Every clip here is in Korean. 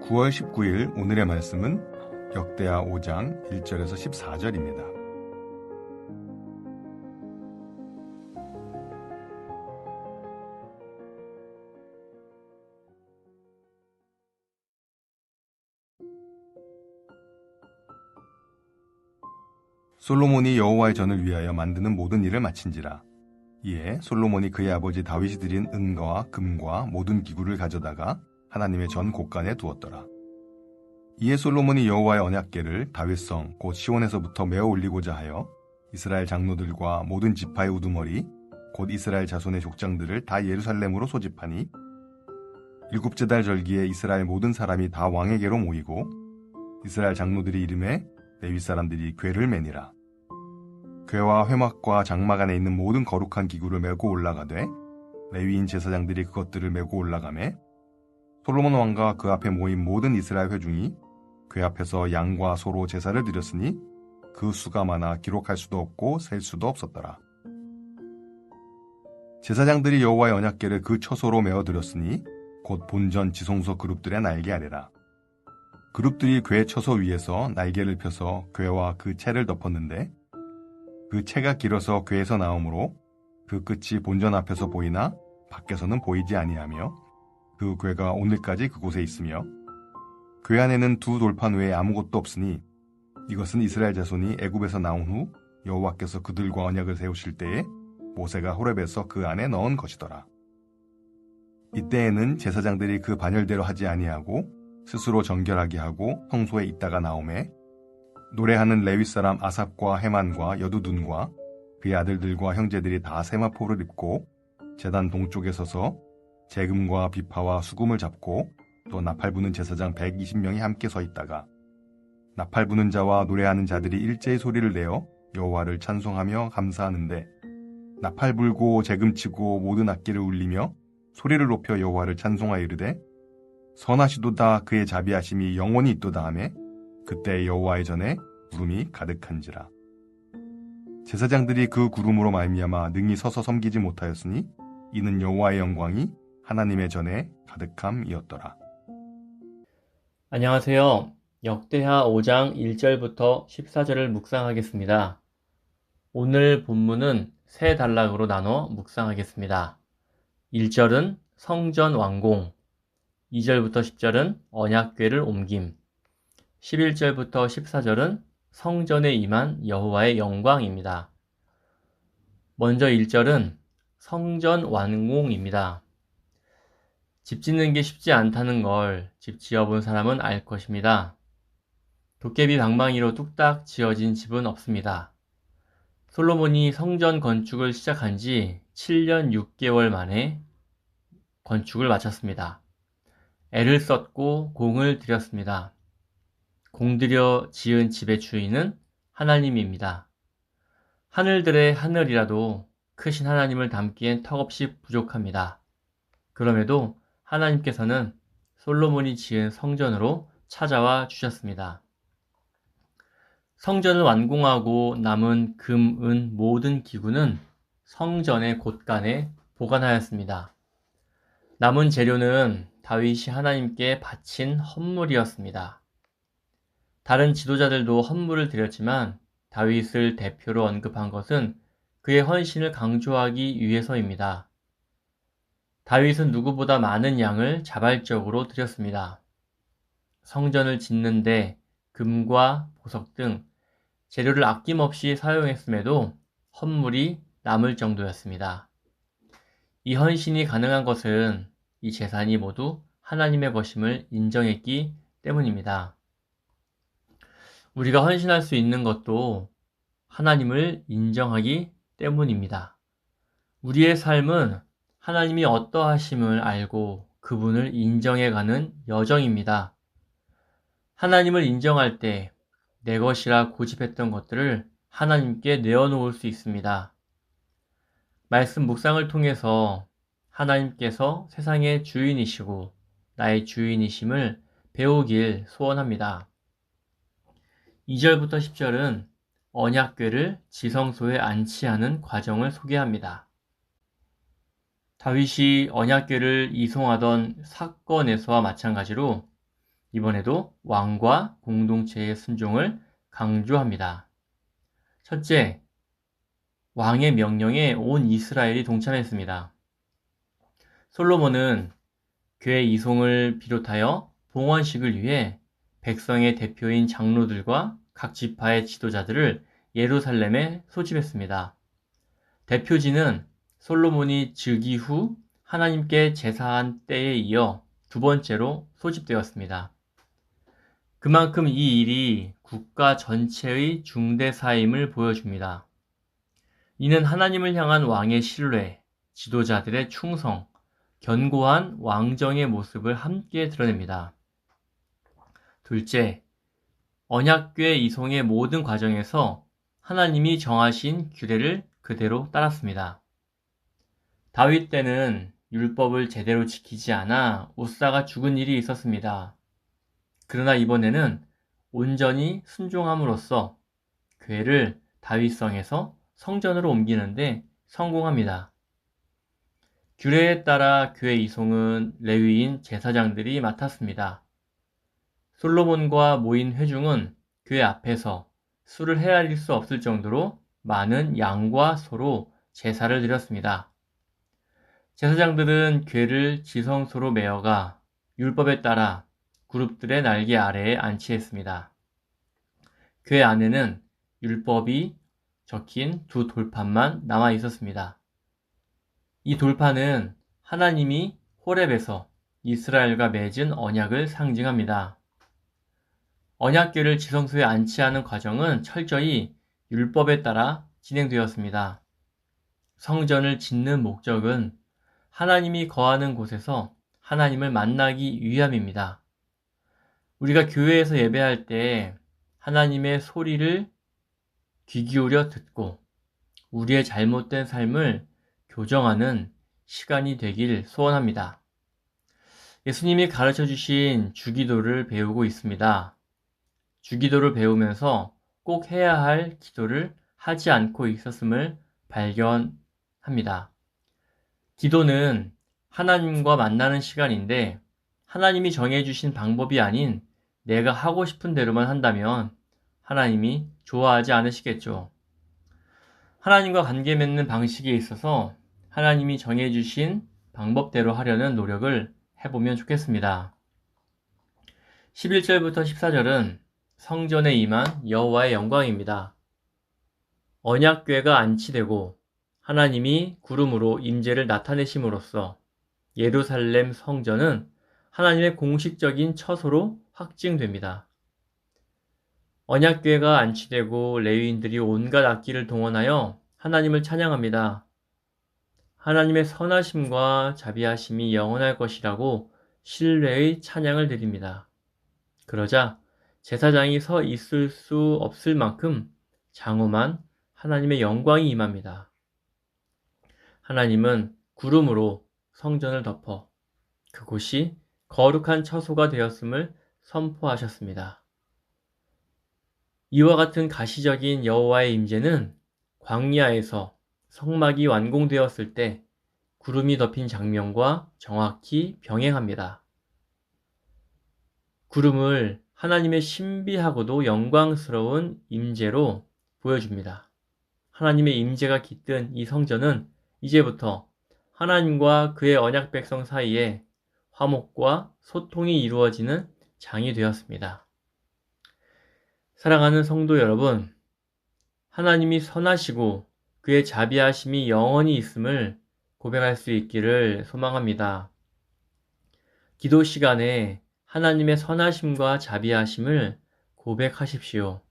9월 19일 오늘의 말씀은 역대하 5장 1절에서 14절입니다. 솔로몬이 여호와의 전을 위하여 만드는 모든 일을 마친지라. 이에 솔로몬이 그의 아버지 다윗이 드린 은과 금과 모든 기구를 가져다가 하나님의 전 곳간에 두었더라. 이에 솔로몬이 여호와의 언약궤를 다윗성 곧 시온에서부터 메어 올리고자 하여 이스라엘 장로들과 모든 지파의 우두머리 곧 이스라엘 자손의 족장들을 다 예루살렘으로 소집하니 일곱째 달 절기에 이스라엘 모든 사람이 다 왕에게로 모이고 이스라엘 장로들이 이름에 레위 사람들이 궤를 매니라. 궤와 회막과 장막 안에 있는 모든 거룩한 기구를 메고 올라가되 레위인 제사장들이 그것들을 메고 올라가매 솔로몬 왕과 그 앞에 모인 모든 이스라엘 회중이 궤 앞에서 양과 소로 제사를 드렸으니 그 수가 많아 기록할 수도 없고 셀 수도 없었더라. 제사장들이 여호와의 언약궤를 그 처소로 메어 드렸으니 곧 본전 지성소 그룹들의 날개 아래라. 그룹들이 궤 처소 위에서 날개를 펴서 궤와 그 채를 덮었는데 그 채가 길어서 궤에서 나오므로 그 끝이 본전 앞에서 보이나 밖에서는 보이지 아니하며 그 궤가 오늘까지 그곳에 있으며 궤 안에는 두 돌판 외에 아무것도 없으니 이것은 이스라엘 자손이 애굽에서 나온 후 여호와께서 그들과 언약을 세우실 때에 모세가 호렙에서 그 안에 넣은 것이더라. 이때에는 제사장들이 그 반열대로 하지 아니하고 스스로 정결하게 하고 성소에 있다가 나오매 노래하는 레위 사람 아삽과 헤만과 여두둔과 그의 아들들과 형제들이 다 세마포를 입고 제단 동쪽에 서서 재금과 비파와 수금을 잡고 또 나팔 부는 제사장 120명이 함께 서 있다가 나팔 부는 자와 노래하는 자들이 일제히 소리를 내어 여호와를 찬송하며 감사하는데 나팔 불고 재금 치고 모든 악기를 울리며 소리를 높여 여호와를 찬송하여 이르되 선하시도다 그의 자비하심이 영원히 있도다 하매 그때 여호와의 전에 구름이 가득한지라. 제사장들이 그 구름으로 말미암아 능히 서서 섬기지 못하였으니 이는 여호와의 영광이 하나님의 전에 가득함이었더라. 안녕하세요. 역대하 5장 1절부터 14절을 묵상하겠습니다. 오늘 본문은 세 단락으로 나눠 묵상하겠습니다. 1절은 성전 완공, 2절부터 10절은 언약궤를 옮김, 11절부터 14절은 성전에 임한 여호와의 영광입니다. 먼저 1절은 성전 완공입니다. 집 짓는 게 쉽지 않다는 걸 집 지어본 사람은 알 것입니다. 도깨비 방망이로 뚝딱 지어진 집은 없습니다. 솔로몬이 성전 건축을 시작한 지 7년 6개월 만에 건축을 마쳤습니다. 애를 썼고 공을 들였습니다. 공들여 지은 집의 주인은 하나님입니다. 하늘들의 하늘이라도 크신 하나님을 담기엔 턱없이 부족합니다. 그럼에도 하나님께서는 솔로몬이 지은 성전으로 찾아와 주셨습니다. 성전을 완공하고 남은 금, 은 모든 기구는 성전의 곳간에 보관하였습니다. 남은 재료는 다윗이 하나님께 바친 헌물이었습니다. 다른 지도자들도 헌물을 드렸지만 다윗을 대표로 언급한 것은 그의 헌신을 강조하기 위해서입니다. 다윗은 누구보다 많은 양을 자발적으로 드렸습니다. 성전을 짓는데 금과 보석 등 재료를 아낌없이 사용했음에도 헌물이 남을 정도였습니다. 이 헌신이 가능한 것은 이 재산이 모두 하나님의 것임을 인정했기 때문입니다. 우리가 헌신할 수 있는 것도 하나님을 인정하기 때문입니다. 우리의 삶은 하나님이 어떠하심을 알고 그분을 인정해가는 여정입니다. 하나님을 인정할 때 내 것이라 고집했던 것들을 하나님께 내어놓을 수 있습니다. 말씀 묵상을 통해서 하나님께서 세상의 주인이시고 나의 주인이심을 배우길 소원합니다. 2절부터 10절은 언약궤를 지성소에 안치하는 과정을 소개합니다. 다윗이 언약궤를 이송하던 사건에서와 마찬가지로 이번에도 왕과 공동체의 순종을 강조합니다. 첫째, 왕의 명령에 온 이스라엘이 동참했습니다. 솔로몬은 교회 이송을 비롯하여 봉헌식을 위해 백성의 대표인 장로들과 각 지파의 지도자들을 예루살렘에 소집했습니다. 대표지는 솔로몬이 즉위 후 하나님께 제사한 때에 이어 두 번째로 소집되었습니다. 그만큼 이 일이 국가 전체의 중대사임을 보여줍니다. 이는 하나님을 향한 왕의 신뢰, 지도자들의 충성, 견고한 왕정의 모습을 함께 드러냅니다. 둘째, 언약궤 이송의 모든 과정에서 하나님이 정하신 규례를 그대로 따랐습니다. 다윗 때는 율법을 제대로 지키지 않아 우사가 죽은 일이 있었습니다. 그러나 이번에는 온전히 순종함으로써 궤를 다윗성에서 성전으로 옮기는데 성공합니다. 규례에 따라 궤 이송은 레위인 제사장들이 맡았습니다. 솔로몬과 모인 회중은 궤 앞에서 수를 헤아릴 수 없을 정도로 많은 양과 소로 제사를 드렸습니다. 제사장들은 궤를 지성소로 메어가 율법에 따라 그룹들의 날개 아래에 안치했습니다. 궤 안에는 율법이 적힌 두 돌판만 남아 있었습니다. 이 돌판은 하나님이 호렙에서 이스라엘과 맺은 언약을 상징합니다. 언약궤를 지성소에 안치하는 과정은 철저히 율법에 따라 진행되었습니다. 성전을 짓는 목적은 하나님이 거하는 곳에서 하나님을 만나기 위함입니다. 우리가 교회에서 예배할 때 하나님의 소리를 귀 기울여 듣고 우리의 잘못된 삶을 교정하는 시간이 되길 소원합니다. 예수님이 가르쳐 주신 주기도를 배우고 있습니다. 주기도를 배우면서 꼭 해야 할 기도를 하지 않고 있었음을 발견합니다. 기도는 하나님과 만나는 시간인데 하나님이 정해주신 방법이 아닌 내가 하고 싶은 대로만 한다면 하나님이 좋아하지 않으시겠죠. 하나님과 관계 맺는 방식에 있어서 하나님이 정해주신 방법대로 하려는 노력을 해보면 좋겠습니다. 11절부터 14절은 성전에 임한 여호와의 영광입니다. 언약궤가 안치되고 하나님이 구름으로 임재를 나타내심으로써 예루살렘 성전은 하나님의 공식적인 처소로 확증됩니다. 언약궤가 안치되고 레위인들이 온갖 악기를 동원하여 하나님을 찬양합니다. 하나님의 선하심과 자비하심이 영원할 것이라고 신뢰의 찬양을 드립니다. 그러자 제사장이 서 있을 수 없을 만큼 장엄한 하나님의 영광이 임합니다. 하나님은 구름으로 성전을 덮어 그곳이 거룩한 처소가 되었음을 선포하셨습니다. 이와 같은 가시적인 여호와의 임재는 광야에서 성막이 완공되었을 때 구름이 덮인 장면과 정확히 병행합니다. 구름을 하나님의 신비하고도 영광스러운 임재로 보여줍니다. 하나님의 임재가 깃든 이 성전은 이제부터 하나님과 그의 언약 백성 사이에 화목과 소통이 이루어지는 장이 되었습니다. 사랑하는 성도 여러분, 하나님이 선하시고 그의 자비하심이 영원히 있음을 고백할 수 있기를 소망합니다. 기도 시간에 하나님의 선하심과 자비하심을 고백하십시오.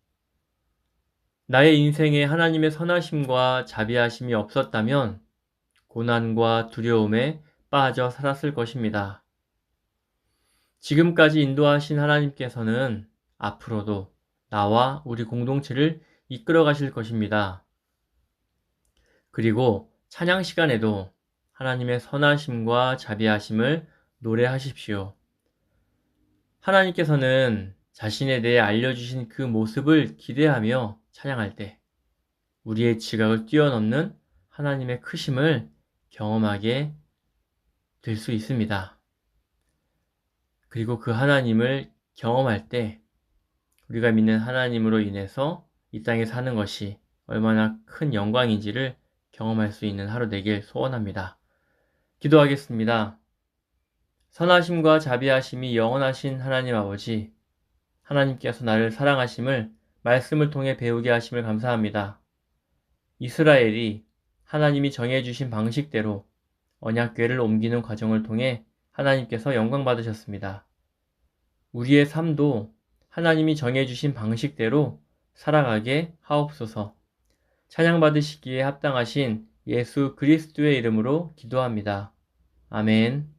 나의 인생에 하나님의 선하심과 자비하심이 없었다면 고난과 두려움에 빠져 살았을 것입니다. 지금까지 인도하신 하나님께서는 앞으로도 나와 우리 공동체를 이끌어 가실 것입니다. 그리고 찬양 시간에도 하나님의 선하심과 자비하심을 노래하십시오. 하나님께서는 자신에 대해 알려주신 그 모습을 기대하며 찬양할 때 우리의 지각을 뛰어넘는 하나님의 크심을 경험하게 될 수 있습니다. 그리고 그 하나님을 경험할 때 우리가 믿는 하나님으로 인해서 이 땅에 사는 것이 얼마나 큰 영광인지를 경험할 수 있는 하루 되길 소원합니다. 기도하겠습니다. 선하심과 자비하심이 영원하신 하나님 아버지, 하나님께서 나를 사랑하심을 말씀을 통해 배우게 하심을 감사합니다. 이스라엘이 하나님이 정해주신 방식대로 언약궤를 옮기는 과정을 통해 하나님께서 영광 받으셨습니다. 우리의 삶도 하나님이 정해주신 방식대로 살아가게 하옵소서. 찬양받으시기에 합당하신 예수 그리스도의 이름으로 기도합니다. 아멘.